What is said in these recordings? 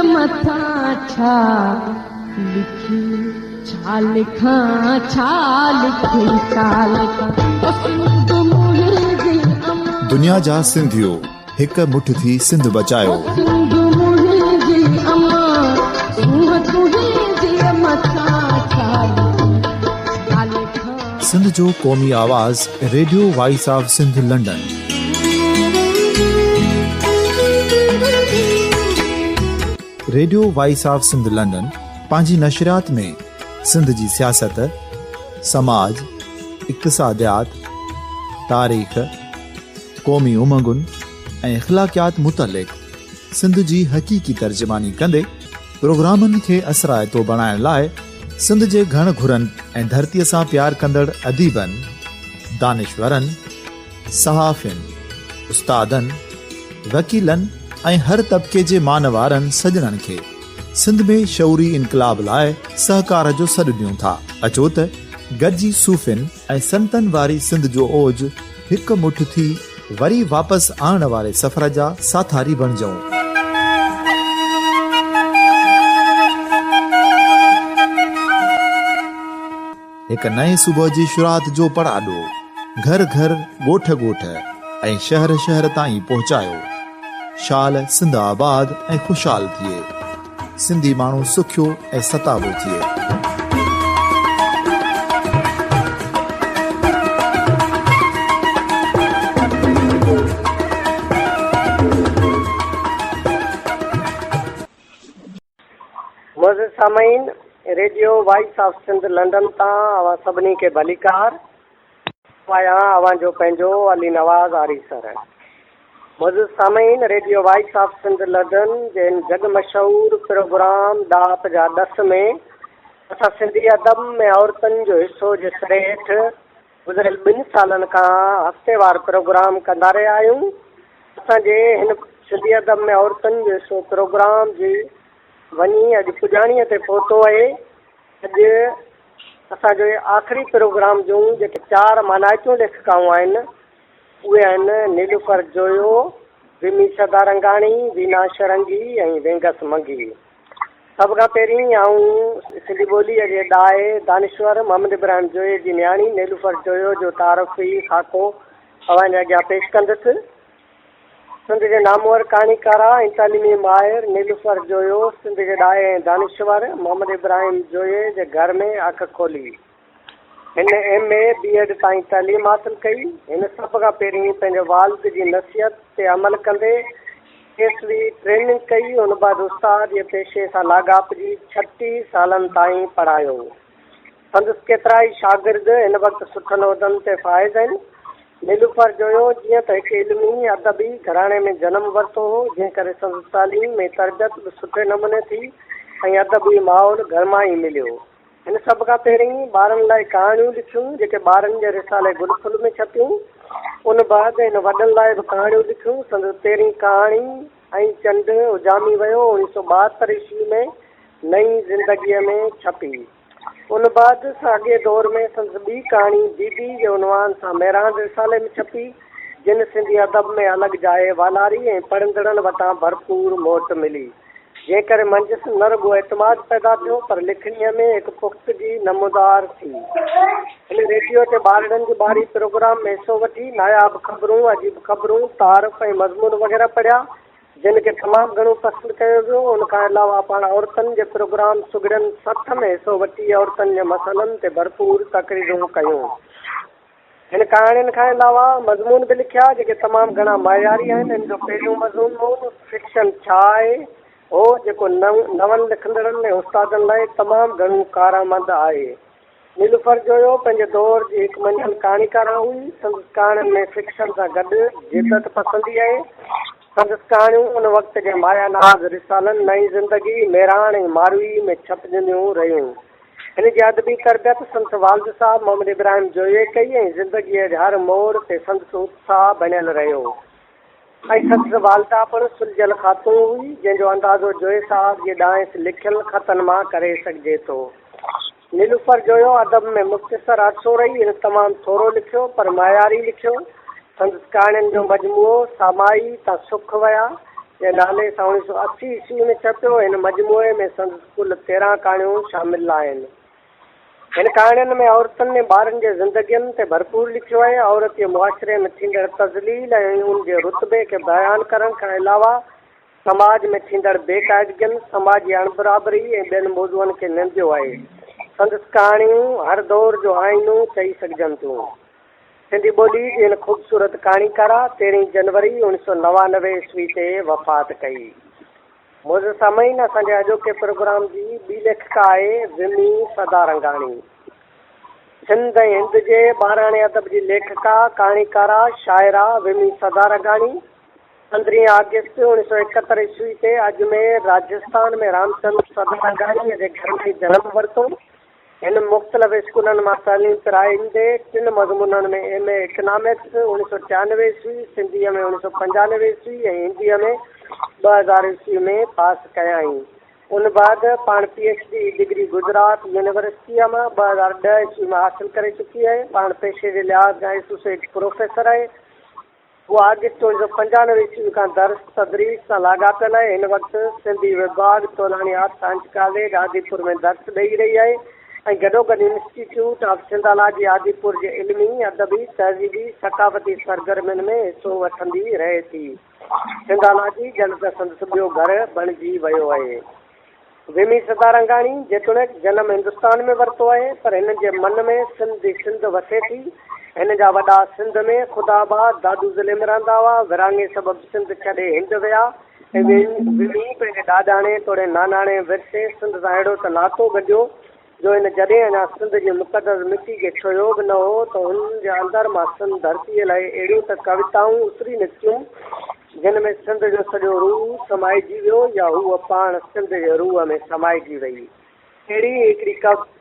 मथा छा लिखी छा लिखां छा लिखी छा लिखां दुनिया जा सिंधियो हिक मुठ थी सिंध बचायो। सिंध जो क़ौमी आवाज़ radio voice of Sindh London. Radio voice of Sindh London पंहिंजी नशरियात में सिंध जी सियासत, समाज, इक़्तिसादियात, तारीख़, क़ौमी उमंगुनि ऐं अख़लाक़ियात मुतलिक़ सिंध जी हक़ीक़ी तर्जुमानी कंदे प्रोग्रामनि खे असराइतो बणाइण लाइ सिंध जे घण घुरनि ऐं धरतीअ सां प्यार कंदड़ अदीबनि, दानिशवरनि, सहाफ़ियुनि, उस्तादनि, वकीलनि ऐं हर तबिके जे मानवारनि सजणनि खे सिंध में शऊरी इनक़लाब लाइ सहकार जो सॾु ॾियूं था। अचो त गॾिजी सूफ़ियुनि ऐं संतनि वारी सिंध जो ओज हिक मुठ थी वरी वापसि आणण वारे सफ़र जा साथारी बणिजऊं। हिक नए सुबुह जी शुरूआत जो पड़ाॾो घर घर, ॻोठ ॻोठ ऐं शहर शहर ताईं पहुचायो। शाल सिंध आबाद ऐं ख़ुशहाल थिए, सिंधी माण्हू सुखियो ऐं सताबो थिए। सामाइन radio voice of Sindh London तां अवां सभिनी खे भलीकार। आहियां अवां जो पंहिंजो अली नवाज़ आरी सर। मौजूद सामाइन radio voice of Sindh London जे जग मशहूर प्रोग्राम दात जा 10 में असां सिंधी अदब में औरतुनि जो हिसो जे सिरे हेठि गुज़िरियल 2 सालनि खां हफ़्तेवार प्रोग्राम कंदा रहिया आहियूं। असांजे हिन सिंधी अदब में औरतुनि जो हिसो प्रोग्राम जी वञी अॼु पुॼाणीअ ते पहुतो आहे। अॼु असांजो आख़िरी प्रोग्राम जूं जेके 4 मानाइतूं लेखिकाऊं आहिनि उहे आहिनि नीलूफर जोयो, विमी सदारंगाणी, वीना शरंगी ऐं वेंगस मंगी। सभ खां पहिरीं आऊं सिंधी ॿोलीअ जे ॾाए दानिश्वर मोहम्मद इब्राहिम जोए जी न्याणी नीलूफर जोयो जो तारफ़ी ख़ाको अवां जे अॻियां पेश कंदुसि। सिंध जे नामवर कहाणीकारा ऐं तालीमी माहिर नीलूफर जोयो सिंध जे ॾाए दानिश्वर मोहम्मद इब्राहिम जोए जे घर में अख खोली। हिन MA BEd ताईं तालीम हासिल कई। हिन सभ खां पहिरीं पंहिंजे वालिद जी नसीहत ते अमल कंदे केसरी ट्रेनिंग कई। उन बाद उस्ताद जे पेशे सां लाॻापिजी 36 सालनि ताईं पढ़ायो। संदसि केतिरा ई शागिर्द हिन वक़्तु सुठनि उहिदनि ते फ़ाइज़ आहिनि। नीलूफर जोयो जीअं त हिकु इल्मी अदबी घराणे में जनम वरितो हो, जंहिं करे संदसि तालीम में तरबियत बि सुठे नमूने थी ऐं अदबी माहौल घर मां ई मिलियो। हिन सभ खां पहिरीं ॿारनि लाइ कहाणियूं लिखियूं जेके ॿारनि जे रिसाले गुलफुल में छपियूं। उन बाद हिन वॾनि लाइ बि कहाणियूं लिखियूं। संदसि पहिरीं कहाणी ऐं चंड उजामी वियो 1972 ईस्वी में नई ज़िंदगीअ में छपी। उन बाद साॻे दौर में संदसि ॿी कहाणी दीदी जे उनवान सां मेरान रिसाले में छपी, जिन सिंधी अदब में अलॻि जाइ वालारी ऐं पढ़ंदड़नि वटां भरपूर मोट मिली, जंहिं करे मंजिस न रुॻो एतमाद पैदा थियो पर लिखणीअ में हिकु पुख़्तगी नमूदार थी। हिन रेडियो ते ॿारनि जी ॿारी प्रोग्राम में हिसो वठी नायाब ख़बरूं, अजीब ख़बरूं, तारीफ़ ऐं मज़मून वग़ैरह पढ़िया, जिन खे तमामु घणो पसंदि कयो वियो। उनखां अलावा पाण औरतुनि जे प्रोग्राम सुगड़नि सथ में हिसो वठी औरतुनि जे मसइलनि ते भरपूर तक़रीरूं कयूं। हिन कहाणियुनि खां अलावा मज़मून बि लिखिया जेके तमामु घणा मयारी आहिनि। हिन जो पहिरियों मज़मून फिक्शन छा आहे हो जेको नवनि लिखंदड़नि ऐं उस्तादनि लाइ तमामु घणो कारआमद आहे। नीलूफर जोयो पंहिंजे दौर जी हिकु मंझंदि कहाणीकारा हुई। संदसि कहाणियुनि में फिक्शन सां गॾु जिद्दत पसंदी आहे। संदसि कहाणियूं उन वक़्त जे माया नाज़ रिसालनि नई ज़िंदगी, मेरान ऐं मारवी में छपजंदियूं रहियूं। हिन जी अदबी तरबियत संदसि वालिद साहब मोहम्मद इब्राहिम जोए कई ऐं ज़िंदगीअ जे हर मोड़ ते संदसि उत्साह बणियल रहियो। ऐं संदसि वालिदा पिणु सुलझियल ख़ातून हुई, जंहिंजो अंदाज़ो जोए साहब जे ॾांहुं लिखियल ख़तनि मां करे सघिजे थो। नीलूफर जोयो अदब में मुख़्तसर अरसो रही। हिन तमामु थोरो लिखियो पर मयारी लिखियो। संदसि कहाणियुनि जो मजमूओ सामाई तां सुख विया जे नाले सां 1980 ईस्वी में छपियो। हिन मजमूए में संदसि कुल 13 कहाणियूं शामिल आहिनि। हिन कहाणियुनि में औरतुनि ऐं ॿारनि जे ज़िंदगियुनि ते भरपूर लिखियो आहे। औरत जे मुआशरे में थींदड़ तज़लील ऐं उन जे रुतबे खे बयानु करण खां अलावा समाज में थींदड़ बेक़ाइदगियुनि, समाजी अणबराबरी ऐं ॿियनि मौज़ूअनि खे निंदियो आहे। संदसि कहाणियूं हर दौर जो आईनो चई सघजनि थियूं। सिंधी ॿोली जी हिन ख़ूबसूरत कहाणीकारा 13 जनवरी 1999 ईस्वी ते वफ़ात कई। मुंहिंजो सामईन, असांजे अॼोके प्रोग्राम जी ॿी लेखिका आहे विमी सदारंगाणी। सिंध ऐं हिंद जे ॿाराणे अदब जी लेखिका, कहाणीकारा, शाइरा विमी सदारंगाणी 15 अगस्त 1971 ईस्वी ते अजमेर राजस्थान में रामचंद्र सदारंगाणीअ जे घर में जनमु वरितो। हिन मुख़्तलिफ़ स्कूलनि मां तालीम कराईंदे 3 मज़मूननि में MA इकनॉमिक्स 1993 ईस्वी, सिंधीअ में 1995 ईस्वी ऐं हिंदीअ में 2000 ईस्वी में पास कयाई। उन बाद पाण PhD डिग्री गुजरात यूनिवर्सिटीअ मां 2010 ईस्वी में हासिल करे चुकी आहे। पाण पेशे जे लिहाज़ खां एसोसिएट प्रोफेसर आहे। उहा अगस्त 1995 ईस्वी खां दर्स तदरीस सां लाॻापियल आहे। हिन वक़्तु सिंधी विभाग Tolani art science college Adipur में दर्स ॾेई रही आहे ऐं गॾोगॾु इंस्टीट्यूट ऑफ सिंधालाजी आदिपुर जे इल्मी, अदबी, तहज़ीबी, सक़ाफ़ती सरगर्मियुनि में हिसो वठंदी रहे थी। सिंधालाजी जल्द संदसि ॿियो घर बणिजी वियो आहे। विमी सदारंगाणी जेतोणीकि जनम हिंदुस्तान में वरितो आहे, पर हिन जे मन में सिंध वसे थी। हिन जा वॾा सिंध में ख़ुदाबाद दादू ज़िले में रहंदा हुआ। विरांगे सबबु सिंध छॾे हिंद विया ऐं विमी पंहिंजे ॾाॾाणे तोड़े नानाणे विरसे सिंध सां अहिड़ो त नातो गॾियो जो हिन जॾहिं अञा सिंध जी मुक़दस मिटी खे छुयो बि न हो त हुननि जे अंदरि मां सिंध धरतीअ लाइ अहिड़ियूं त कविताऊं उतरी निकितियूं जिन में सिंध जो सॼो रूह समाइजी वियो या हूअ पाण सिंध जे रूह में समाइजी वई। अहिड़ी हिकिड़ी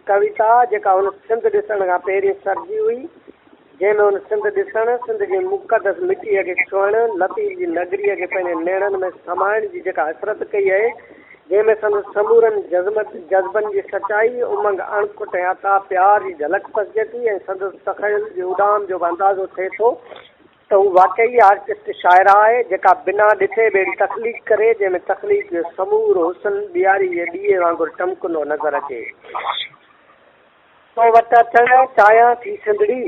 कविता जेका हुन सिंध ॾिसण खां पहिरीं सरजी हुई, जंहिंमें हुन सिंध ॾिसणु, सिंध जी मुक़दस मिटीअ खे छुअणु, लतीफ़ जी नगरीअ खे पंहिंजे नेणनि में समाइण जी जेका हसरत कई आहे, जंहिंमें संदसि समूरनि जज़्बनि जी सचाई, उमंग, अणकुट ऐं अता प्यार जी झलक पसिजे थी ऐं संदसि तख़यल जी उॾाम जो अंदाज़ो थिए थो त हू वाक़ई आर्टिस्ट शाइरा आहे जेका बिना ॾिठे ॿेड़ी तख़लीक़ करे, जंहिंमें तख़लीक़ जो समूरो हुसन ॾियारी जे ॾीए वांगुरु टमकंदो नज़र अचे। तो वटि अचणु चाहियां थी सिंधड़ी,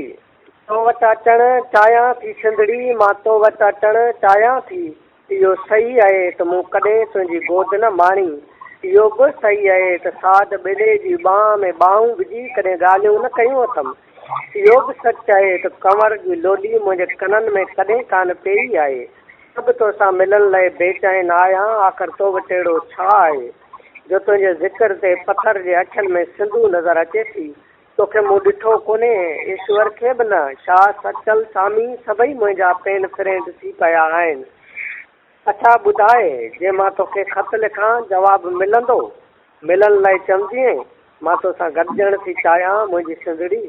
तो वटि अचणु चाहियां थी सिंधड़ी, मां तो वटि अचणु चाहियां थी। इहो सही आहे त मूं कॾहिं तुंहिंजी गोद न माणी, इहो बि सही आहे त साध ॿिले जी बांह में बाहूं विझी कॾहिं ॻाल्हियूं न कयूं अथमि। इहो बि सच आहे त कंवर जी लोली मुंहिंजे कननि में कॾहिं कान पेई आहे। सभु तोसां मिलण लाइ बेचैन आहियां, आख़िर तो वटि अहिड़ो छा आहे जो तुंहिंजे ज़िक्र ते पथर जे अखियुनि में सिंधू नज़र अचे थी। तोखे मूं ॾिठो कोन्हे, ईश्वर खे बि न, शाह सचल सामी सभई मुंहिंजा पेन फ्रेंड थी पिया आहिनि। अच्छा ॿुधाए, जे मां तोखे ख़त लिखां जवाबु मिलंदो? मिलण लाइ चवंदीअ, मां तोसां गॾिजण थी चाहियां मुंहिंजी सिंधड़ी।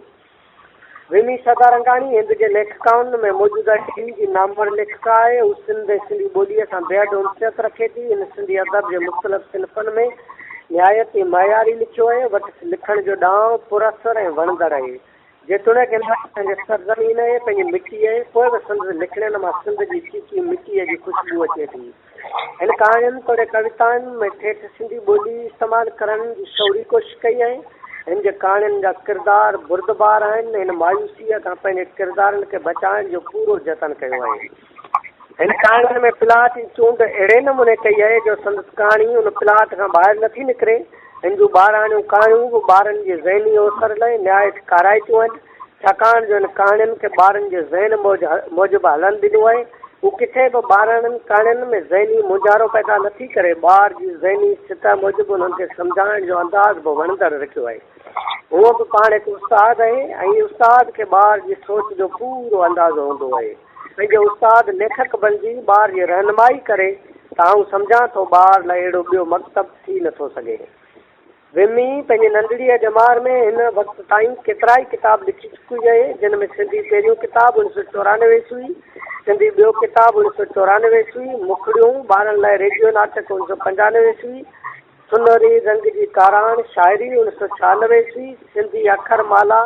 विमी सदारंगाणी हिंद जे लेखिकाउनि में मौजूदा टीम जी नामवर लेखिका आहे। हू सिंधी ॿोलीअ सां बेहद उनसियत रखे थी। हिन सिंधी अदब जे मुख़्तलिफ़ सिन्फ़नि में निहायत ई मयारी लिखियो आहे। वटि लिखण जो ॾांहुं पुरअसर ऐं वणंदड़ आहे। जेतोणीकि हिन पंहिंजे सरज़मीन आहे, पंहिंजी मिटी आहे, पोइ बि संदसि लिखणनि मां सिंध जी चीची मिटीअ जी ख़ुशबू अचे थी। हिन कहाणियुनि तोड़े कविताउनि में ठेठ सिंधी ॿोली इस्तेमालु करण जी शौरी कोशिशि कई आहे। हिन जे कहाणियुनि जा किरदार बुर्दबार आहिनि। हिन मायूसीअ खां पंहिंजे किरदारनि खे बचाइण जो पूरो जतन कयो आहे। हिन कहाणियुनि में प्लाट जी चूंड अहिड़े नमूने कई आहे जो संदसि कहाणी उन प्लाट खां ॿाहिरि नथी निकिरे। हिन जूं ॿाराणियूं कहाणियूं बि ॿारनि जे ज़हनी ओसर लाइ निहायत काराइतियूं आहिनि, छाकाणि जो हिन कहाणियुनि खे ॿारनि जे ज़हन मूजिबि हलण ॾिनो आहे। हू किथे बि ॿारनि कहाणियुनि में ज़हनी मुंझारो पैदा नथी करे, ॿार जी ज़हनी सतह मूजिबि हुननि खे सम्झाइण जो अंदाज़ बि वणंदड़ रखियो आहे। हूअ बि पाण हिकु उस्तादु आहे ऐं उस्ताद खे ॿार जी सोच जो पूरो अंदाज़ो हूंदो आहे। पंहिंजो उस्ताद लेखक बणिजी ॿार जी रहनुमाई करे त आउं सम्झां थो ॿार लाइ अहिड़ो ॿियो मकतब थी नथो सघे। विमी पंहिंजी नंढड़ीअ जमार में हिन वक़्त ताईं केतिरा ई किताब लिखी चुकी आहे, जिन में सिंधी पहिरियों किताब 1994 ईस्वी, सिंधी ॿियो किताब 1994 ईस्वी, मुखड़ियूं ॿारनि लाइ रेडियो नाटक 1995 ईस्वी, सुनहरी रंग जी काराण शाइरी 1996 ईस्वी, सिंधी अखर माला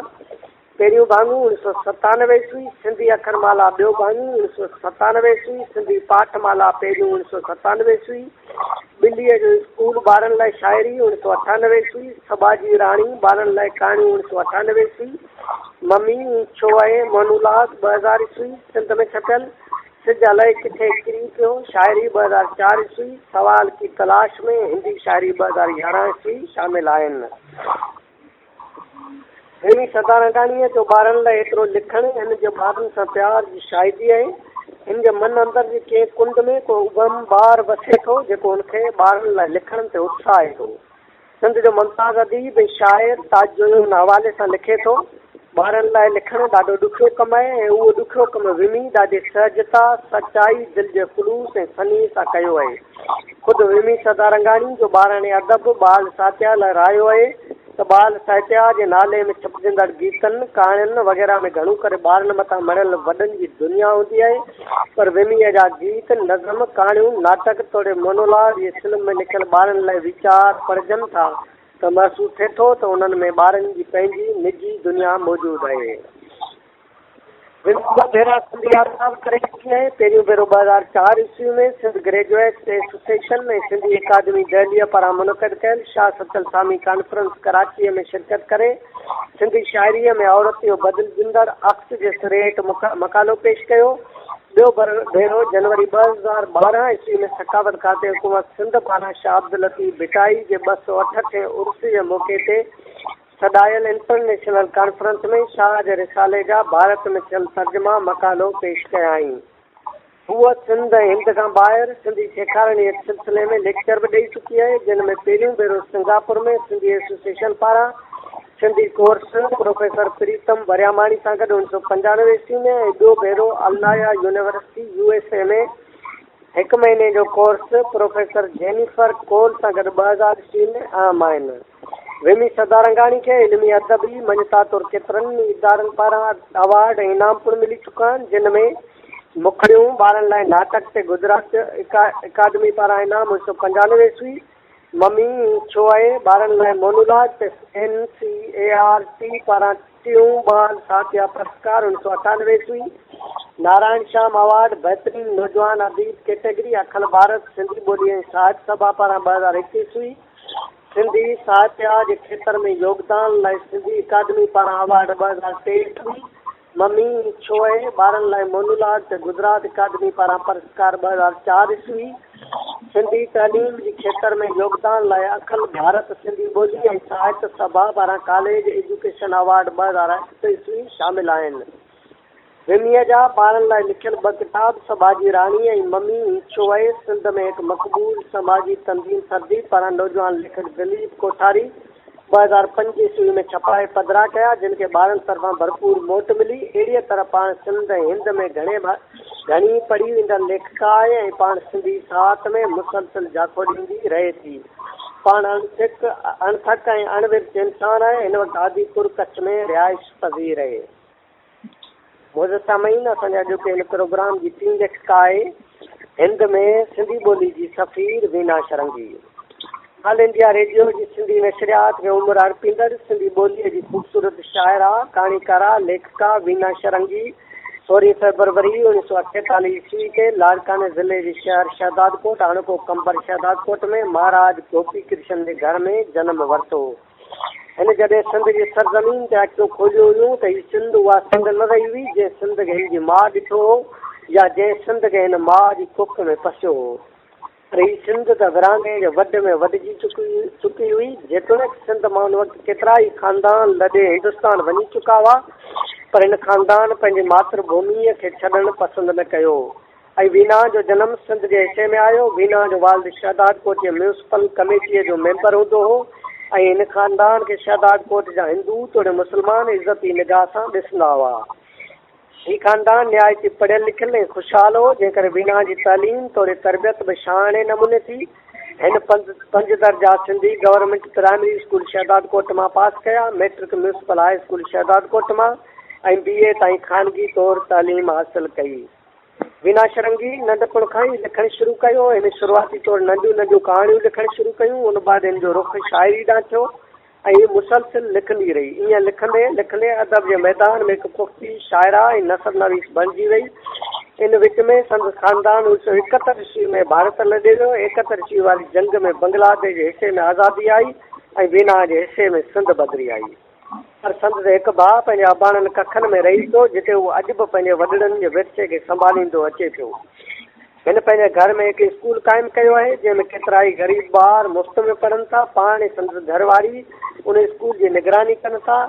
पहिरियों भाङू 1997 ईस्वी, सिंधी अखरमाला ॿियो भाङू 1997 ईस्वी, सिंधी पाठमाला पहिरियों 1997 ईस्वी, ॿिलीअ जो स्कूल ॿारनि लाइ शाइरी 1998 ईस्वी, सबाजी राणी ॿारनि लाइ कहाणियूं 1998 ईस्वी, मम्मी छो आहे मोनूलाग 2000 ईस्वी, सिंध में छपियल सिज अलाए किथे किरी पियो शाइरी 2004 ईस्वी, सवाल की तलाश में हिंदी शाइरी 2011 ईस्वी शामिल आहिनि। हेमी सदारंगाणीअ जो ॿारनि लाइ एतिरो लिखणु हिन जे ॿारनि सां प्यार जी शाइरी आहे। हिन जे मन अंदरि जे कंहिं कुंड में को उगम ॿार वसे थो जेको हुनखे ॿारनि लाइ लिखण ते उत्साहे थो। सिंध जो मुमताज़ अदीब ऐं शाइर ताज जो हुन हवाले सां लिखे थो, ॿारनि लाइ लिखणु ॾाढो ॾुखियो कमु आहे ऐं उहो ॾुखियो कमु विमी ॾाढी सहजता, सचाई, दिलि जे ख़ुलूस ऐं सनी सां कयो आहे। ख़ुदि विमी सदारंगाणी जो ॿारनि अदब बाल साहित्या लाइ रायो आहे त बाल साहित्या जे नाले में छपजंदड़ गीतनि, कहाणियुनि वग़ैरह में घणो करे ॿारनि मथां मढ़ियल वॾनि जी दुनिया हूंदी आहे, पर विमीअ जा गीत, नज़म, कहाणियूं, नाटक तोड़े मोनोलॉग इहे फिल्म में लिखियल ॿारनि लाइ वीचार पढ़जनि था त महसूसु थिए थो त उन्हनि में ॿारनि जी पंहिंजी निजी दुनिया मौजूदु आहे। भेरा सिंधी यादगार करे चुकी आहे। पहिरियों भेरो 2004 ईस्वी में सिंध ग्रेजुएट एसोसिएशन ऐं सिंधी अकादमी दिल्लीअ पारां मुनक़िद कयल शाह सचल सामी कॉन्फ्रेंस कराचीअ में शिरकत करे सिंधी शाइरीअ में औरत जो बदिलजंदड़ अक्स जे सिरे हेठि मकालो पेश कयो। ॿियो भेरो जनवरी 2012 ईस्वी में सखावत खाते हुकूमत सिंध पारां शाह अब्दुल लतीफ़ भिटाई जे 268 उर्स जे मौक़े ते सॾायल इंटरनेशनल कॉन्फ्रेंस में शाह जे रिसाले जा भारत में थियल तर्जुमा मकालो पेश कया आहिनि। हूअ सिंध ऐं हिंद खां ॿाहिरि सिंधी सेखारणी जे सिलसिले में लेक्चर बि ॾेई चुकी आहे, जिन में पहिरियों भेरो सिंगापुर में सिंधी एसोसिएशन पारां सिंधी कोर्स प्रोफेसर प्रीतम वरियामाणी सां गॾु 1995 ईस्वी में ऐं ॿियो भेरो अलनाया यूनिवर्सिटी USA में 1 महीने जो कोर्स प्रोफेसर जेनिफर कोल सां गॾु 2000 ईस्वी में आम आहिनि। विमी सदारंगाणी खे इल्मी अदबी मञता तौर केतिरनि इदारनि पारां अवार्ड ऐं इनाम पिणु मिली चुका आहिनि, जिन में मुखड़ियूं ॿारनि लाइ नाटक ते गुजरात अकादमी पारां इनाम 1995 ईस्वी, मम्मी छो आहे ॿारनि लाइ मोनूलॉग ते NCART पारां टियों बाल साहित्य पुरस्कार 1998 ईस्वी, नारायण श्याम अवार्ड बहितरीन नौजवान अदीब कैटेगरी अखिल भारत सिंधी ॿोली ऐं साहित्य सभा पारां 2021 ईस्वी, सिंधी साहित्य जे खेत्र में योगदान लाइ सिंधी अकादमी पारां अवार्ड 2023 ईस्वी, मम्मी छो आहे ॿारनि लाइ मोनूलॉग ते गुजरात अकादमी पारां पुरस्कार 2004 ईस्वी, सिंधी तइलीम जे खेत्र में योगदान लाइ अखिल भारत सिंधी ॿोली ऐं साहित्य सभा पारां कॉलेज एजुकेशन अवार्ड 2008 ईस्वी शामिल आहिनि। विमीअ जा ॿारनि लाइ लिखियल 2 किताब सबाजी राणी ऐं मम्मी छो आहे सिंध में हिकु मक़बूल समाजी तंज़ीम सरदी पारां नौजवान लेखक दिलीप कोठारी 2005 ईस्वी में छपाए पधरा कया, जिन खे ॿारनि तरफ़ां भरपूर मोट मिली। अहिड़ीअ तरह पाण सिंध ऐं हिंद में घणी पढ़ी वेंदड़ लेखिका आहे ऐं पाण सिंधी साहित्य में मुसलसल जाको ॾींदी रहे थी। पाण अणथक ऐं अणविरत इंसान आहे। हिन वक़्तु आदिपुर कच्छ में रिहाइश पज़ीर आहे। मुंहिंजे साम्हूं असांजा अॼु हिन प्रोग्राम जी टीम लेखिका आहे हिंद में सिंधी ॿोली जी सफ़ीर वीना शरंगी। ऑल इंडिया रेडियो जी सिंधी नशरियात में उमिरि अर्पींदड़ सिंधी ॿोलीअ जी ख़ूबसूरत शाइरा, कहाणीकारा, लेखिका वीना शरंगी 16 फरवरी 1948 ईस्वी के लाड़काने ज़िले जे शहर शहदादकोट हाणोको कंबर शहदादकोट में महाराज गोपी कृष्ण जे घर में जनम वरितो। हिन जॾहिं सिंध जी सरज़मीन ते अखियूं खोलियूं हुयूं त हीअ सिंध उहा सिंध न रही हुई जंहिं सिंध खे हिन जी माउ ॾिठो हो या जंहिं सिंध खे हिन माउ जी कुख में फसियो हो, पर हीअ सिंध त विरांङे जे वॾ में वॾिजी चुकी हुई। जेतोणीकि सिंध मां उन वक़्तु केतिरा ई ख़ानदान लॾे हिंदुस्तान वञी चुका हुआ, पर हिन ख़ानदान पंहिंजी मातृभूमीअ खे छॾणु पसंदि न कयो ऐं वीना जो जनमु सिंध जे हिसे में आयो। वीना जो वालिद शहदादकोट जे म्यूनिसिपल कमेटीअ जो मेंबर हूंदो हो ऐं हिन ख़ानदान खे शहदादकोट जा हिंदू तोड़े मुस्लमान इज़ती निगाह सां ॾिसंदा हुआ। हीउ ख़ानदान निहायती पढ़ियल लिखियल ऐं ख़ुशहाल हो, जंहिं करे वीना जी तालीम तोड़े तरबियत बि शाणे नमूने थी। हिन 5 दर्जा Sindhi government primary school Shahdadkot मां पास कया, matric municipal high school Shahdadkot मां ऐं BA ताईं ख़ानगी तौरु तालीम हासिल कई। वीना शरंगी नंढपण खां ई लिखणु शुरू कयो। हिन शुरूआती तौरु नंढियूं कहाणियूं लिखणु शुरू कयूं। उन बाद हिन जो रुख़ शाइरी ॾांहुं थियो। ऐं मुसलसिल लिखंदी रही। ईअं लिखंदे लिखंदे अदब जे मैदान में हिकु पुख़्ती शाइरा ऐं नसर नवीस बणिजी वई। इन विच में संदसि ख़ानदान 1971 ईस्वी में भारत लॾे वियो। 71 ईस्वी वारी जंग में बांग्लादेश जे हिसे में आज़ादी आई ऐं वीना जे हिसे में सिंध बदिरी आई। पर संदसि हिकु भाउ पंहिंजे अबाणनि कखनि में रही थो, जिते उहो अॼु बि पंहिंजे वॾड़नि जे विरसे खे संभालींदो अचे पियो। हिन पंहिंजे घर में हिकु स्कूल क़ाइमु कयो आहे, जंहिंमें केतिरा ई ग़रीब ॿार मुफ़्त में पढ़नि था। पाण ई संदसि घरवारी उन स्कूल जी निगरानी कनि था।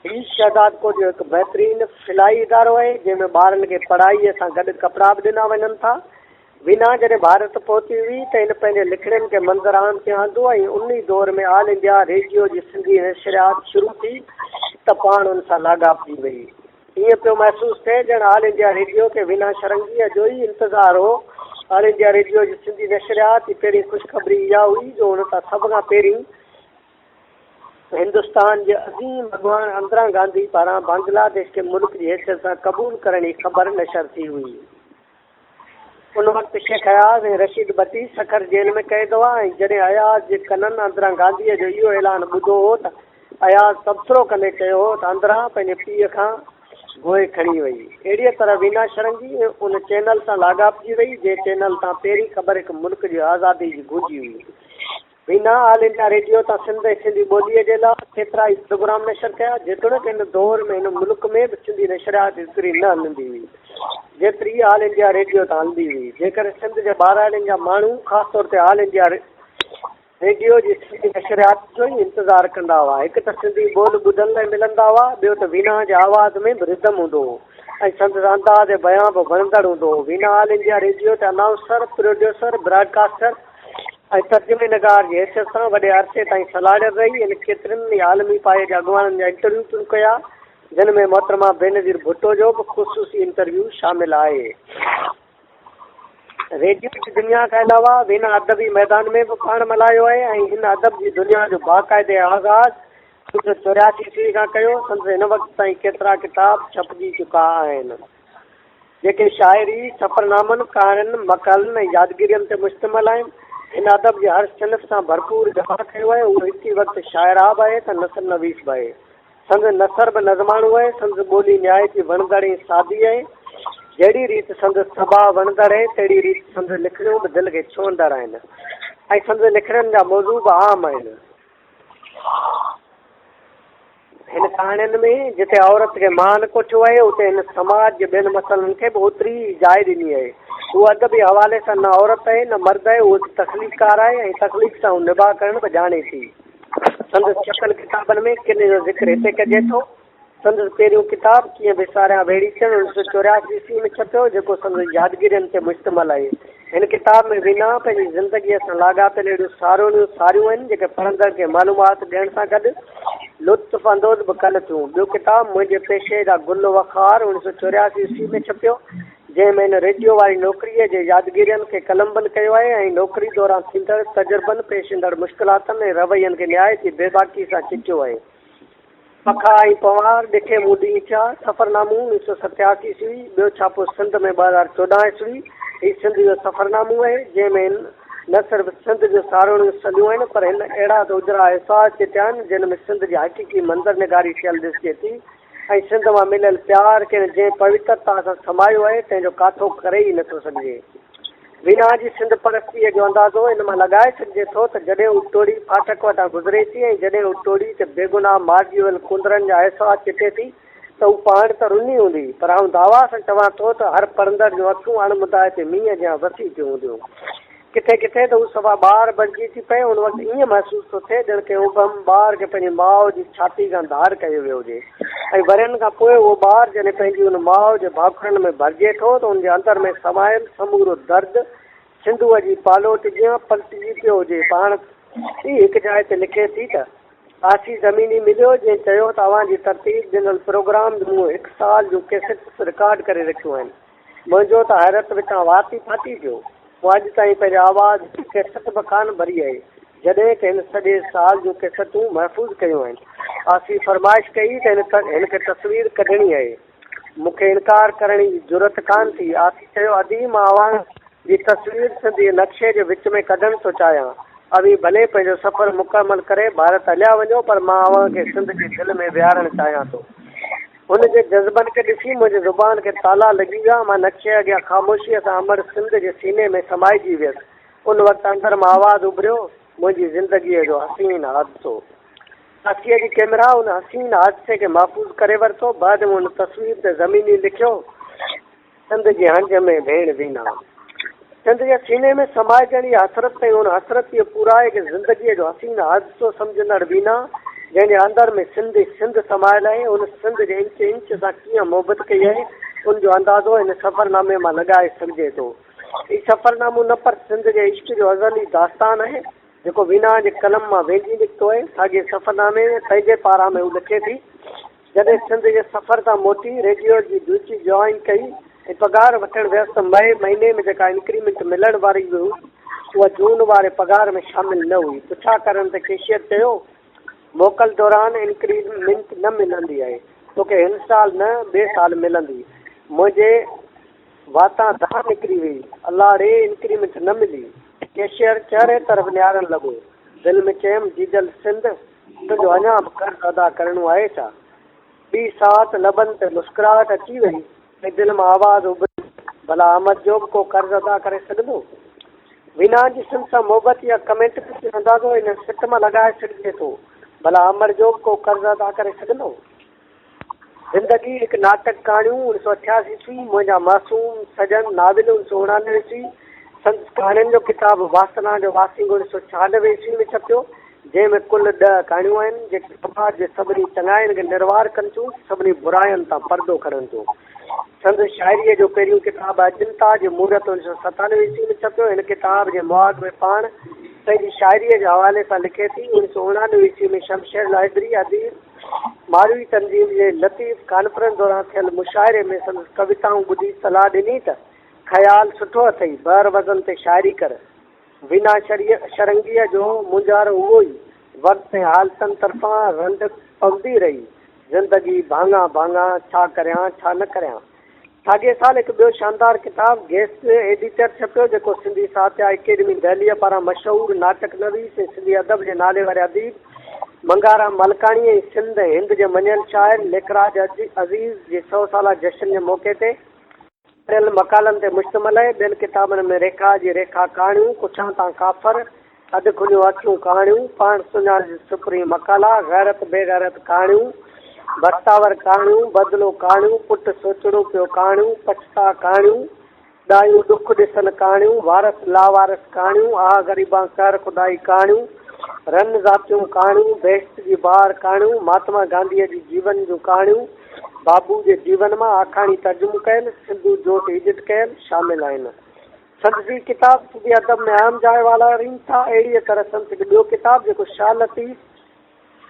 हीउ शहदाद कोट जो हिकु बहितरीनु सिलाई इदारो आहे, जंहिंमें ॿारनि खे पढ़ाईअ सां गॾु कपिड़ा बि ॾिना वञनि था। वीना जॾहिं भारत पहुती हुई त हिन पंहिंजे लिखड़नि खे मंज़र आम कयो ऐं उन दौर में ऑल इंडिया रेडियो जी सिंधी नशरियात शुरू थी त पाण उन सां लाॻापिजी वई। ईअं पियो महसूसु थिए ॼण ऑल इंडिया रेडियो खे वीना शरंगीअ जो ई इंतज़ारु हो। ऑल इंडिया रेडियो जी सिंधी नशरियात जी पहिरीं ख़ुशख़बरी इहा हुई जो हुन सां सभ खां पहिरीं हिंदुस्तान जे अज़ीम भॻवान इंदिरा गांधी पारां बांग्लादेश खे मुल्क जी हैसियत सां क़बूल करण जी ख़बर नशर थी हुई। उन वक़्तु शेख अयाज़ ऐं रशीद भट्टी सखर जेल में क़ैद हुआ ऐं जॾहिं अयाज़ जे कननि इंदिरा गांधीअ जो इहो ऐलान ॿुधो हो त अयाज़ तबसरो कंदे चयो हो त इंदिरा पंहिंजे पीउ खां गोए खणी वई। अहिड़ीअ तरह वीना शरंगी उन चैनल सां लाॻापिजी वई जंहिं चैनल तां पहिरीं ख़बर हिकु मुल्क जी आज़ादी जी गूंजी हुई। वीना ऑल इंडिया रेडियो तां सिंध ऐं सिंधी ॿोलीअ जे लाइ केतिरा ई प्रोग्राम नशर कया, जेतोणीकि हिन दौर में हिन मुल्क में बि सिंधी नशरियात एतिरी न हलंदी हुई जेतिरी ऑल इंडिया रेडियो तां हलंदी हुई। जेकर सिंध जे ॿाहिरां जा माण्हू ख़ासि तौर ते ऑल इंडिया रेडियो जी सिंधी नशरियात जो ई इंतज़ारु कंदा हुआ। हिकु त सिंधी ॿोल ॿुधण लाइ मिलंदा हुआ, ॿियो त वीना जे आवाज़ में बि रिदम हूंदो हो ऐं संदसि अंदाज़ बयां बि वणंदड़ हूंदो हो। वीना ऑल इंडिया रेडियो ते अनाउंसर, प्रोड्यूसर, ब्रॉडकास्टर ऐं तर्जुमे नगार जी हैसियत सां वॾे अरसे ताईं सलाहियत रही। इन केतिरनि ई आलमी पाए जा अॻवाननि जा इंटरव्यू कया, जिन में मोहतरमा बेनज़ीर भुट्टो जो बि ख़ुसूसी इंटरव्यू शामिल आहे। रेडियो जी दुनिया खां अलावा वीना अदबी मैदान में बि पाण मल्हायो आहे ऐं हिन अदब जी दुनिया जो बाक़ाइदे आगाज़ 1984 ईस्वी खां कयो। संदसि हिन वक़्त ताईं केतिरा किताब छपजी चुका आहिनि, जेके शाइरी, सफ़रनामनि, कहाणियुनि, मक़ालनि ऐं यादगिरियुनि ते मुश्तमिल आहिनि। हिन अदब जे हर सिनफ़ सां भरपूर जमा कयो आहे। उहो हिकु ई वक़्तु शाइरा बि आहे त नसर नवीस बि आहे। संदसि नसर बि नज़माणो आहे। संदसि ॿोली न्याय जी वणंदड़ ऐं सादी आहे। जहिड़ी रीति संदसि सभा वणंदड़ आहे, तहिड़ी रीति संदसि लिखड़ियूं बि दिलि खे छुहंदड़ आहिनि ऐं संदसि लिखड़नि जा मौज़ू बि आम आहिनि। हिन कहाणियुनि में जिते औरत खे मान कोठियो आहे, उते हिन समाज जे ॿियनि मसइलनि खे बि ओतिरी जाइ ॾिनी आहे। उहो अदबी हवाले सां न औरत आहे न मर्द आहे, उहो तख़लीक़कार आहे ऐं तख़लीक़ सां उहो निबाह करण बि ॼाणे थी। संदसि छपियल किताबनि में किन जो ज़िक्र हिते कजे थो। संदसि पहिरियों किताब कीअं विसारिया वेड़ी थियनि 1984 ईस्वी में छपियो, जेको संदसि यादगिरियुनि ते मुश्तमिल आहे। हिन किताब में वीना पंहिंजी ज़िंदगीअ सां लाॻापियल अहिड़ियूं सारियूं आहिनि जेके पढ़ंदड़ खे मालूमात ॾियण सां गॾु लुत्फ़ अंदोज़ बि कनि थियूं। ॿियो किताब मुंहिंजे पेशे जा गुल वखार 1984 ईस्वी में छपियो, जंहिंमें हिन रेडियो वारी नौकरीअ जे यादगिरियुनि खे कलमबंद कयो आहे ऐं नौकरी दौरान थींदड़ तजुर्बनि, पेश ईंदड़ मुश्किलातुनि ऐं रवैयनि खे न्याय जी बेबाकी सां चिटियो आहे। पखा ऐं पवार ॾिठे मूं ॾींहुं थिया, सफ़रनामो 1987 ईस्वी। ॿियो छापो सिंध में 2014 ईस्वी। हीउ सिंध जो सफ़रनामो आहे, जंहिंमें न सिर्फ़ु सिंध जो सारियूं सलियूं आहिनि, पर हिन अहिड़ा त उजरा अहसास चिटिया आहिनि जिन में सिंध जी हक़ीक़ी मंज़र निगारी थियल ॾिसिजे थी ऐं सिंध मां मिलियल प्यार खे जंहिं पवित्रता सां समायो आहे तंहिंजो काथो करे ई नथो सघिजे। वीना जी सिंध परस्तीअ जो अंदाज़ो हिन मां लॻाए सघिजे थो त जॾहिं हू टोड़ी फाटक वटां गुज़रे थी ऐं जॾहिं हू टोड़ी ते बेगुनाह मारिजी वियल कुंदरनि जा अहसास चिटे थी त हू पाण त रुनी हूंदी, पर आउं दावा सां चवां थो त हर पढ़ंदड़ जूं अखियूं अणमुदाए ते मींहं जहिड़ा वसी थियूं हूंदियूं। किथे किथे त हू सफ़ा ॿार बणिजी थी पए। उन वक़्तु ईअं महसूसु थो थिए ॼण के उभम ॿार खे पंहिंजी माउ जी छाती खां धार कयो वियो हुजे ऐं वरनि खां पोइ उहो ॿार जॾहिं पंहिंजी उन माउ जे भाखड़नि में भरिजे थो त उनजे अंदर में समायल समूरो दर्द सिंधूअ जी पालोट जीअं पलटिजी पियो हुजे। पाण ई हिकु जाइ ते लिखे थी त आसी ज़मीनी मिलियो जंहिं चयो त अव्हांजी तरतीब ॾिनल प्रोग्राम मूं 1 साल जूं कैसेट्स रिकॉर्ड करे रखियूं आहिनि। मुंहिंजो त हैरत विचां वाती फाटी पियो। मूं अॼु ताईं पंहिंजे आवाज़ कैसेट बि कान भरी आहे, जॾहिं त हिन सॼे साल जूं कैसेटूं महफ़ूज़ कयूं आहिनि। आसी फरमाइश कई त हिन खे तस्वीर कढणी आहे। मूंखे इनकार करण जी ज़रूरत कान थी। आसी चयो, अदी मां अव्हां जी तस्वीर सिंधी नक्शे जे विच में कढणु थो चाहियां। अभी भले पंहिंजो सफ़र मुकमल करे भारत हलिया वञो, पर मां अव्हांखे सिंध जे दिलि में विहारणु चाहियां थो। हुनजे जज़्बनि खे ॾिसी मुंहिंजी ज़ुबान खे ताला लॻी विया। मां नक्शे अॻियां ख़ामोशीअ सां अमर सिंध जे सीने में समाइजी वियसि। उन वक़्तु अंदरि मां आवाज़ उभरियो, मुंहिंजी ज़िंदगीअ जो हसीन हादिसो। अखीअ जी कैमरा उन हसीन हादसे खे महफ़ूज़ करे वरितो। बाद में उन तस्वीर ते ज़मीनी लिखियो, सिंध जी हंज में भेण वीना। सिंध जे सीने में समाइजण जी हसरत ऐं उन हसरत इहो पूराए कि ज़िंदगीअ जो हसीन हादिसो सम्झंदड़ वीना, जंहिंजे अंदर में सिंध समायल आहे, उन सिंध जे इंच इंच सां कीअं मोहबत कई आहे, उनजो अंदाज़ो हिन सफ़रनामे मां लॻाए सघिजे थो। हीउ सफ़रनामो न पर सिंध जे इश्क जो अज़ली दास्तान आहे जेको वीना जे कलम मां वेझी निकितो आहे। साॻे सफ़रनामे में पंहिंजे पारां में हू लिखे थी, जॾहिं सिंध जे सफ़र तां मोटी रेडियो जी ड्यूटी जॉइन कई ऐं पघार वठणु वियसि त मई महीने में जेका इंक्रीमेंट मिलण वारी हुई उहा जून वारे पघार में शामिल न हुई। पुछा करण ते कैशियर चयो, मोकल दौरान इंक्रीमेंट न मिलंदी आहे, तोखे हिन साल न ॿिए साल मिलंदी। मुंहिंजे वातां धार निकिरी वई, अलाह रे इंक्रीमेंट न मिली। कैशियर चहिरे तरफ़ निहारण लॻो। दिलि में चयमि, जीजल सिंध, तुंहिंजो अञा बि कर्ज़ु अदा करणो आहे छा? ॿी साथ लबनि ते मुस्कुराहट अची वई ऐं दिलि मां आवाज़ उभरी, भला अहमद जो बि को कर्ज़ु अदा करे सघंदो? वीना जी सिंध सां मोहबत या कमेंट जो अंदाज़ो हिन सिट मां लॻाए सघिजे थो, भला अमर जो बि को कर्ज़ु अदा करे सघंदो? ज़िंदगी हिकु नाटक कहाणियूं 1988 ईस्वी, मुंहिंजा मासूम सजन नाविल 1999 ईस्वी, संत कहाणियुनि जो किताबु वासना जो वासिंग 1996 ईस्वी में छपियो, जंहिंमें कुल 10 कहाणियूं आहिनि जेके समाज जे सभिनी चङाइनि खे निर्वार कनि थियूं, सभिनी बुराइनि तां परदो खणनि थियूं। संत शाइरीअ जो पहिरियों किताबु अजंता जी मूरत 1997 ईस्वी में छपियो। हिन किताब जे मुआद में पाण पंहिंजी शाइरीअ जे हवाले सां लिखे थी। 1989 ईस्वी में शमशेर लाहिरी अदीब मारवी तंज़ीम जे लतीफ़ कॉन्फ्रेंस दौरान थियल मुशाइरे में संदसि कविताऊं ॿुधी सलाह ॾिनी त ख़्याल सुठो अथई, बर वज़न ते शाइरी कर। वीना शरंगीअ जो मुंझारो उहो ई, वक़्त ऐं हालतनि तरफ़ां रंड पवंदी रही, ज़िंदगी भाङा भाङा, छा करियां छा न करियां। साॻे साल हिकु ॿियो शानदार किताबु गेस्ट एडिटर छपियो जेको सिंधी साहित्य अकेडमी दिल्लीअ पारां मशहूरु नाटक नवीस ऐं सिंधी अदब जे नाले वारे अदीब मंगाराम मलकाणी ऐं सिंध ऐं हिंद जे मञियल शाइर लेखराज अज़ीज़ जे 100 साला जश्न जे मौक़े ते पढ़ियल मकालनि ते मुश्तमिल आहे। ॿियनि किताबनि में रेखा जी रेखा कहाणियूं, पुछां तां काफ़र, अधु खुलियूं अखियूं कहाणियूं, पाण सुञाण सुपरी मकाला, गैरत बेगैरत कहाणियूं, बस्तावर कहाणियूं, बदिलो कहाणियूं, पुटु सोचड़ो पियो कहाणियूं, पछता कहाणियूं, ॾायूं ॾुख ॾिसनि कहाणियूं, वारस लावारस कहाणियूं, आ ग़रीबां कर खुदाई कहाणियूं, रन ज़ातियूं कहाणियूं, बेश्त जी बार कहाणियूं, महात्मा गांधीअ जी जीवन जूं कहाणियूं, बाबू जे जीवन मां आखाणी तर्जुमो कयल, सिंधू जोत एडिट कयल शामिल आहिनि। संत जी किताब सिंधी अदब में अहम जाइ वालारीनि था। अहिड़ीअ तरह संत ॿियो किताब जेको शाह लतीफ़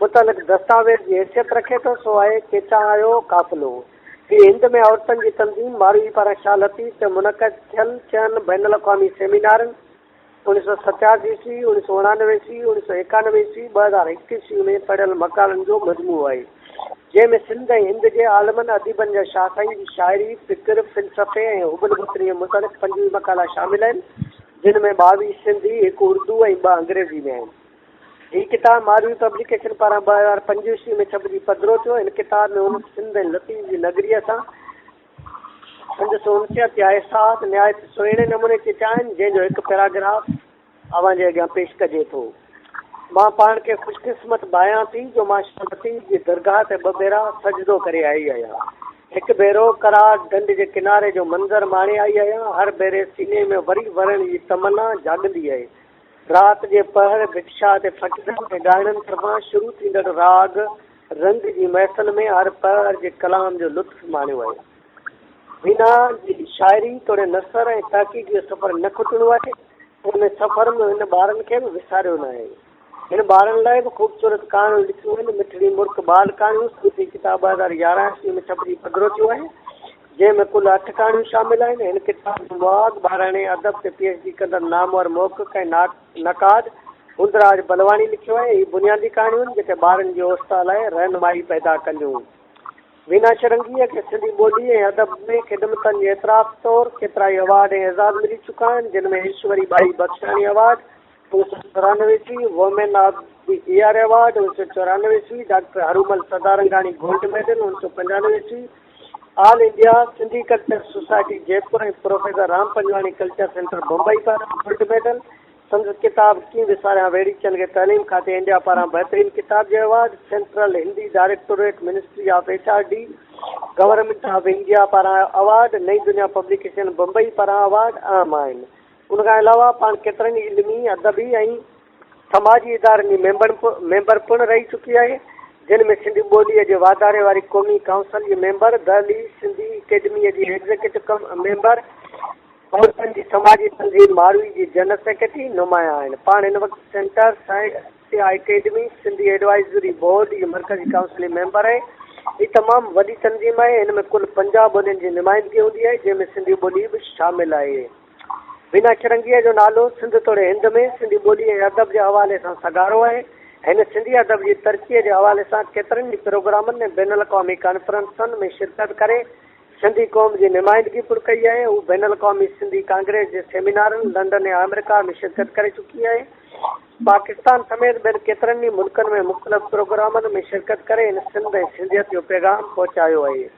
मुतलिक़ दस्तावेज़ जी हैसियत रखे थो सो आहे केचा आयो काफ़िलो। हीअ हिंद में औरतुनि जी तंज़ीम मारवी पारां शाह लतीफ़ ते मुनक़द थियल 4 बैनुल अक़वामी सेमिनारनि 1987 ईस्वी, 1989 ईस्वी, 1991 ईस्वी, 2021 ईस्वी में पढ़ियल मकालनि जो मजमूओ आहे, जंहिंमें सिंध ऐं हिंद जे आलमनि अदीबनि जा शाख़ई जी शाइरी, फ़िक्र, फ़िलसफ़े ऐं हुबल बुतरीअ मुतलिक़ 25 मकाला शामिल आहिनि, जिन में 22 सिंधी, 1 उर्दू ऐं 2 अंग्रेज़ी में आहिनि। हीअ किताब मारवी पब्लिकेशन पारां 2005 ईस्वी में छपिजी पधिरो थियो। हिन किताब में हुन सिंध ऐं लतीफ़ जी नगरीअ सां संदसि उनसियत या अहसास निहायत सुहिणे नमूने चिटिया आहिनि, जंहिंजो हिकु पैराग्राफ अव्हांजे अॻियां पेश कजे थो। मां पाण खे ख़ुशकिस्मत बायां थी जो मां लतीफ़ जी दरगाह ते 2 भेरा सजदो करे आई आहियां। हिकु भेरो करार ढंढ जे किनारे जो मंज़र माणे आई आहियां। हर भेरे सीने में वरी वरण जी तमन्ना जाॻंदी आहे। रात जे पहर भिक्षा ते फटदनि ऐं ॻाइणनि तरफ़ां शुरू थींदड़ राग रंग जी महफ़िल में हर पहर जे कलाम जो लुत्फ़ माणियो आहे। वीना जी शाइरी तोड़े नसर ऐं तहक़ीक़ जो सफ़र न खुटणो आहे। हिन सफ़र में हिन ॿारनि खे बि विसारियो न आहे। हिन ॿारनि लाइ बि ख़ूबसूरत कहाणियूं लिखियूं आहिनि। मिठड़ी मुर्क बाल कहाणियूं सूफ़ी किताब 2011 ईस्वी में छपिजी पधिरो थियो आहे, जंहिंमें कुल 8 कहाणियूं शामिल आहिनि। हिन किताब जो मुआद ॿारणे अदब ते PhD कंदड़ नामवर मोहक़िक़ ऐं नक़ाद हुंदराज बलवाणी लिखियो आहे। हीअ बुनियादी कहाणियूं आहिनि जेके ॿारनि जी अवस्था लाइ रहनुमाई पैदा कंदियूं। वीना शरंगीअ खे सिंधी ॿोली ऐं अदब में ख़िदमतनि जे एतिराफ़ तौरु केतिरा ई अवार्ड ऐं एज़ाज़ मिली चुका आहिनि, जिन में Ishwari Bai Bakhshani award, 1994 women of the year award, 1994 doctor Harumal Sadarangani gold medal, 1995 all India Sindhi culture society Jaipur ऐं professor Ram Panjwani culture centre Mumbai पारां गोल्ड मेडल। संदसि किताब कीअं विसारियां वेड़ी चंद खे तइलीम खाते इंडिया पारां बहितरीन किताब जो award, central Hindi directorate ministry of HRD government of India पारां अवार्ड, नई दुनिया पब्लिकेशन मुंबई पारां अवार्ड आम आहिनि। उनखां अलावा पाण केतिरनि ई इल्मी अदबी ऐं समाजी इदारनि जी मेंबर पिणु रही चुकी आहे, जिन में सिंधी ॿोलीअ जे वाधारे वारी क़ौमी काउंसिल जी मेंबर, दहली सिंधी अकेडमीअ जी एग्ज़ीक्यूटिव मेंबर, औरतुनि जी समाजी तंज़ीम मारवी जी जनरल सेक्रेटरी नुमाया आहिनि। पाण हिन वक़्तु centre science academy Sindhi advisory board जी मरकज़ी काउंसिल जी मेंबर आहे। हीअ तमामु वॾी तंज़ीम आहे। हिन में कुल 50 ॿोलियुनि जी नुमाइंदगी हूंदी आहे, जंहिंमें सिंधी ॿोली बि शामिल आहे। बिना चरंगीअ जो नालो सिंध तोड़े हिंद में सिंधी ॿोली ऐं अदब जे हवाले सां सगारो आहे। हिन सिंधी अदब जी तरक़ीअ जे हवाले सां केतिरनि ई प्रोग्रामनि ऐं बैन अवी कॉन्फ्रेंसनि में शिरकत करे सिंधी क़ौम जी नुमाइंदगी पिणु कई आहे। हू बैन अवी सिंधी कांग्रेस जे सेमिनारनि लंडन ऐं अमेरिका में शिरकत करे चुकी आहे। पाकिस्तान समेत ॿियनि केतिरनि ई मुल्कनि में मुख़्तलिफ़ प्रोग्रामनि में शिरकत करे हिन सिंध ऐं सिंधियत जो पैगाम पहुचायो आहे।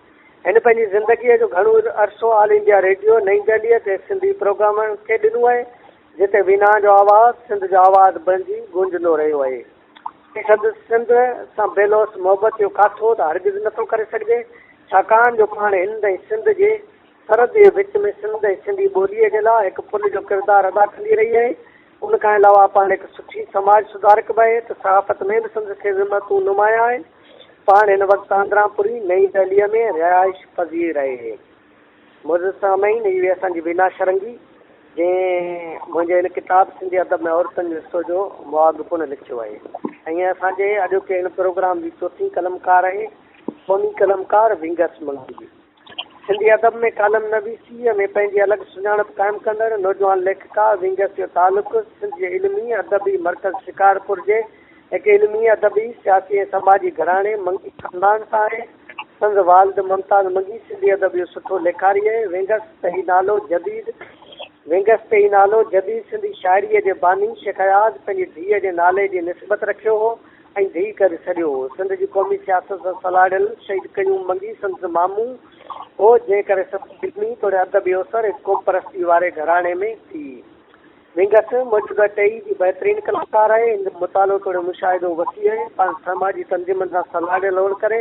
हिन पंहिंजी ज़िंदगीअ जो घणो अरसो ऑल इंडिया रेडियो नई दिल्लीअ ते सिंधी प्रोग्रामनि खे ॾिनो आहे, जिते वीना जो आवाज़ सिंध जो आवाज़ बणिजी गूंजंदो रहियो आहे। सिंध सां बेलोस मोहबत जो काथो त हरगिज़ नथो करे सघिजे, छाकाणि जो पाण हिंद ऐं सिंध जे सरहद जे विच में सिंध ऐं सिंधी ॿोलीअ जे लाइ हिकु पुल जो किरदारु अदा कंदी रही आहे। उनखां अलावा पाण हिकु सुठी समाज सुधारक बि आहे त सहाफ़त में बि सिंध खे ज़िमतूं नुमाया आहिनि। पाण हिन वक़्तु आंध्रापुरी नई दिल्लीअ में रिहाइश पज़ीर आहे। मुंहिंजो सामईन इहे असांजी वीना शरंगी, जंहिं मुंहिंजे हिन किताब सिंधी अदब में औरतुनि जो हिसो जो मुआवज़ो पिणु लिखियो आहे। ऐं असांजे अॼोके हिन प्रोग्राम जी चोथीं कलमकार आहे क़ौमी कलमकार विंगस मंगी। सिंधी अदब में कालम नवीसीअ में पंहिंजी अलॻि सुञाणप क़ाइमु कंदड़ नौजवान लेखकार विंगस जो तालुक़ु सिंध जे इल्मी अदबी मर्कज़ शिकारपुर जे हिकु इल्मी अदबी सियासी ऐं समाजी घराणे मंगी ख़ानदान सां आहे। संद वालिद मुमताज़ मंगी सिंधी अदब जो सुठो लेखारी आहे। विंगस ते ई नालो जदीद सिंधी शाइरीअ जे बानी शेख हयात पंहिंजी धीअ जे नाले जी निस्बत रखियो हो ऐं धीउ करे छॾियो हो। सिंध जी क़ौमी सियासत सां सलाहियल शहीद कयूं मंगी संदसि मामू हो, जंहिं करे सभु इल्मी तोड़े अदबी अवसर ऐं क़ौम परस्ती वारे घराणे में थी। विंगस मौजूदा टई जी बहितरीन कलाकार आहे। हिन मुतालो तोड़े मुशाहिदो वसी आहे। पाण समाजी तंज़ीमनि सां सलाहियल हुअण करे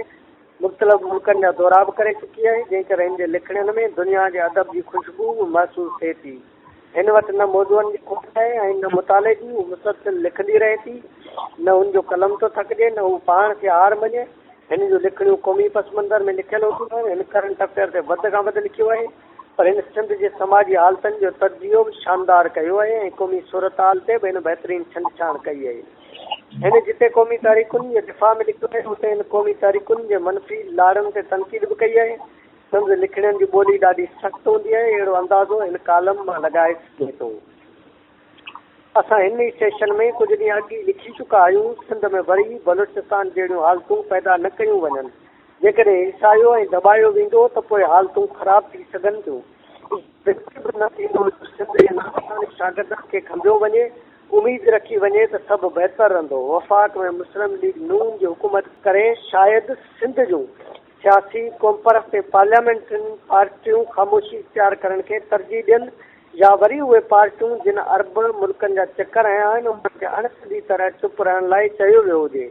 मुख़्तलिफ़ मुल्कनि जा दौरा बि करे चुकी आहे, जंहिं करे हिन जे लिखणनि में दुनिया जे अदब जी ख़ुशबू महसूसु थिए थी। हिन वटि न मौज़ूअनि जी खोट आहे ऐं न मुताले जी। हू मुसलसिल लिखंदी रहे थी, न हुनजो कलम थो थकिजे, न हू पाण खे हार मञे। हिन जूं लिखणियूं क़ौमी पसमंज़र में लिखियल हूंदियूं आहिनि। हिन करंट अफेयर ते वधि खां वधि लिखियो आहे, पर हिन सिंध जे समाजी हालतुनि जो तर्जियो बि शानदार कयो आहे ऐं क़ौमी सूरत हाल ते बि हिन बहितरीन छंछाण कई आहे। हिन जिते क़ौमी तारीख़ुनि जे दिफ़ा में लिखियो आहे, उते हिन क़ौमी तारीख़ुनि जे मनफ़ी लाड़नि ते तनक़ीद बि कई आहे। सिंध लिखणनि जी ॿोली ॾाढी सख़्तु हूंदी आहे, अहिड़ो अंदाज़ो हिन कालम मां लॻाए सघे थो। असां हिन ई सेशन में कुझु ॾींहं अॻु लिखी चुका आहियूं, सिंध में वरी बलूचिस्तान जहिड़ियूं हालतूं पैदा न कयूं वञनि। जेकॾहिं हिसायो ऐं दॿायो वेंदो त पोइ हालतूं ख़राब थी सघनि थियूं। न थींदो सिंध जे नाकानी शागिर्दनि खे खंभियो वञे, उमेद रखी वञे त सभु बहितर रहंदो। वफ़ाक़ में मुस्लिम लीग नून जी हुकूमत करे शायदि सिंध जूं सियासी क़ौम परस्त पार्लियामेंटरी पार्टियूं ख़ामोशी इख्तियार करण खे तरजीह ॾियनि, या वरी उहे पार्टियूं जिन अरब मुल्कनि जा चकर हया आहिनि उन्हनि खे अणसिधी तरह चुप रहण लाइ चयो वियो हुजे।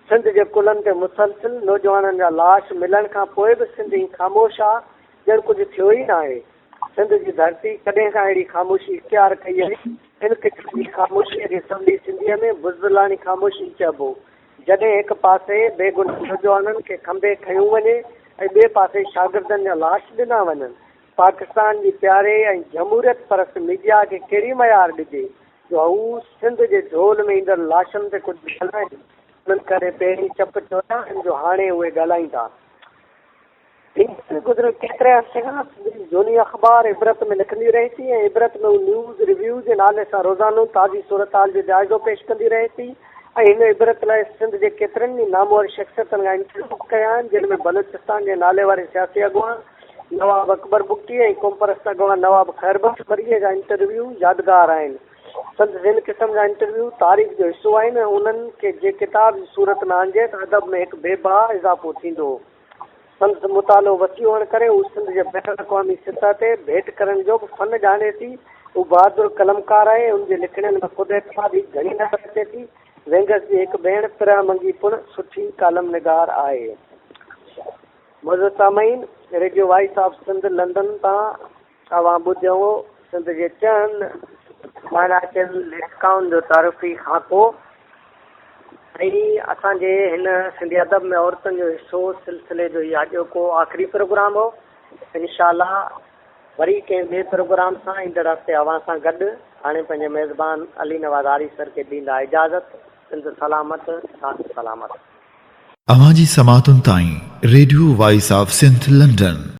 सिंध जे कुलनि ते मुसलसिल नौजवाननि जा लाश मिलण खां पोइ बि सिंधी ख़ामोश आहे, ॼण कुझु थियो ई न आहे। सिंध जी धरती कॾहिं खां अहिड़ी ख़ामोशी इख्तियार कई आहे। हिन क़िस्म जी ख़ामोशीअ खे सवली सिंधीअ में बुज़दिलानी ख़ामोशी चइबो, जॾहिं हिकु पासे बेगुनाह नौजवाननि खे खंभे खयूं वञे ऐं ॿिए पासे शागिर्दनि जा लाश ॾिना वञनि। पाकिस्तान जी प्यारे ऐं जमहूरियत परस्त मीडिया खे कहिड़ी मयार ॾिजे जो हू सिंध जे झोल में ईंदड़ लाशनि ते कुझु ॻाल्हाइनि। उन्हनि करे पहिरीं चप चोया आहिनि जो हाणे उहे ॻाल्हाईंदा। गुज़िरियल केतिरे अर्से खां झोनी अख़बार इबरत में लिखंदी रहे थी ऐं इबरत में न्यूज़ रिव्यू जे नाले सां रोज़ानो ताज़ी सूरत हाल जो जाइज़ो पेश कंदी रहे थी। ऐं हिन इबरत लाइ सिंध जे केतिरनि ई नामवर शख़्सियतनि खां इंटरव्यू कया आहिनि, जिन में बलूचिस्तान जे नाले वारे सियासी अॻुवान नवाब अकबर बुक्टी ऐं क़ौम परस्त अॻुवान नवाब ख़ैर बख़्श बरीअ जा इंटरव्यू यादगार आहिनि। संत जिन क़िस्म जा इंटरव्यू तारीख़ जो हिसो आहिनि उन्हनि खे जे किताब जी सूरत न आणिजे त अदब में हिकु बेबा इज़ाफ़ो थींदो। संत मुतालो वसी हुअण करे हू सिंध जे बैन अक़वामी सतह ते भेट करण जो बि फन ॼाणे थी। हू बहादुर कलमकार आहे। उनजे लिखणनि में ख़ुदि एतमादी घणी नज़र अचे थी। वेंगस जी हिकु भेण पिरा मंगी पुण सुठी कालम निगार आहे। मुज़ सामईन, radio voice of Sindh London तां तव्हां ॿुधियो सिंध जे चइनि मानाचिल लेखकाउनि जो तारीफ़ी खाको ऐं असांजे हिन सिंधी अदब में औरतुनि जो हिसो सिलसिले जो इहा अॼोको आख़िरी प्रोग्राम हो। इंशाअल्लाह वरी कंहिं ॿिए प्रोग्राम सां ईंदड़ हफ़्ते अवां सां गॾु हाणे पंहिंजे मेज़बान अली नवाज़ आरी सर खे ॾींदा इजाज़त। सिंध सलामत, साथ सलामत। अवां जी समातुनि ताईं radio voice of Sindh London